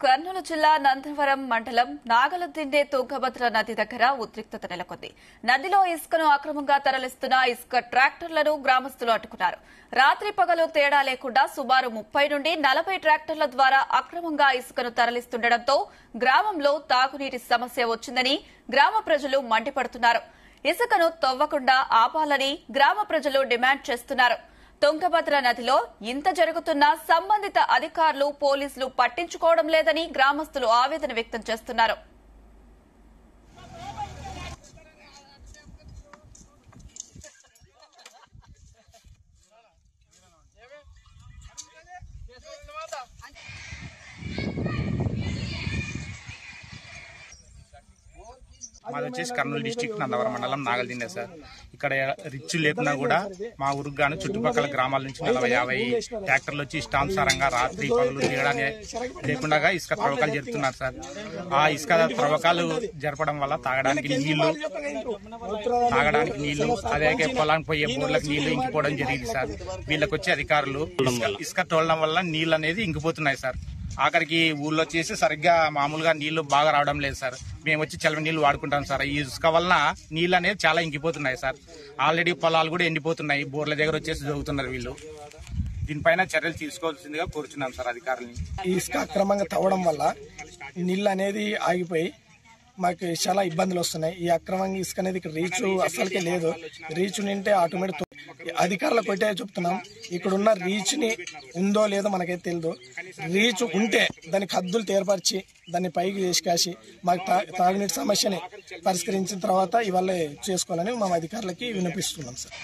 కర్నూలు జిల్లా నందవరం మండలం నాగలదిండే తుంగభద్ర నది దగ్గర ఉద్రిక్తత నెలకొంది. నదిలో ఇసుకను అక్రమంగా తరలిస్తున్న ఇసుక ట్రాక్టర్లను గ్రామస్తులు అడ్డుకున్నారు. రాత్రి పగలు తేడా లేకుండా సుమారు 30 నుండి 40 ట్రాక్టర్ల ద్వారా అక్రమంగా ఇసుకను తరలిస్తుండటంతో గ్రామంలో తాగునీటి సమస్య వచ్చిందని గ్రామ ప్రజలు మండిపడుతున్నారు. ఇసుకను తవ్వకుండా ఆపాలని గ్రామ ప్రజలు డిమాండ్ చేస్తున్నారు. తుంగభద్ర నదిలో ఇంత జరుగుతున్నా సంబంధిత అధికారులు పోలీసులు పట్టించుకోవడం లేదని గ్రామస్తులు ఆవేదన వ్యక్తం చేస్తున్నారు. మాది వచ్చేసి కర్నూలు డిస్టిక్ నందవరం మండలం నాగలదిండే సార్. ఇక్కడ రిచ్ లేకున్నా కూడా మా ఊరికి గాను చుట్టుపక్కల గ్రామాల నుంచి 40-50 ట్రాక్టర్లు వచ్చి ఇష్టానుసారంగా రాత్రి పగలు తీయడాన్ని లేకుండా ఇసుక త్రవ్వకాలు జరుపుతున్నారు సార్. ఆ ఇసుక త్రవ్వకాలు జరపడం వల్ల తాగడానికి నీళ్లు అదే పొలానికి పోయే బోర్లకు నీళ్లు ఇంకిపోవడం జరిగింది సార్. వీళ్ళకి వచ్చే అధికారులు ఇసుక తోలడం వల్ల నీళ్లు అనేది ఇంకిపోతున్నాయి సార్. ఆఖరికి ఊళ్ళో వచ్చేసి సరిగ్గా మామూలుగా నీళ్లు బాగా రావడం లేదు సార్. మేము వచ్చి చలవ నీళ్లు వాడుకుంటాం సార్. ఈ ఇసుక వలన నీళ్లు అనేది చాలా ఇంకిపోతున్నాయి సార్. ఆల్రెడీ పొలాలు కూడా ఎండిపోతున్నాయి. బోర్ల దగ్గర వచ్చేసి జరుగుతున్నారు వీళ్ళు. దీనిపైన చర్యలు తీసుకోవాల్సిందిగా కోరుచున్నాం సార్ అధికారులని. ఈ ఇసుక అక్రమంగా తవ్వడం వల్ల నీళ్లు అనేది ఆగిపోయి మాకు చాలా ఇబ్బందులు వస్తున్నాయి. ఈ అక్రమంగా ఇసుక అనేది ఇక్కడ రీచ్ అసలుకే లేదు. రీచ్ నింటే ఆటోమేటిక్ అధికారులకు ఒకటే చెప్తున్నాం, ఇక్కడున్న రీచ్ ని ఉందో లేదో మనకైతే తెలియదు. రీచ్ ఉంటే దానికి హద్దులు ఏర్పరిచి దాన్ని పైకి తీసుకాసి మాకు తాగునీటి సమస్యని పరిష్కరించిన తర్వాత ఇవాళ చేసుకోవాలని మా అధికారులకి వినిపిస్తున్నాం సార్.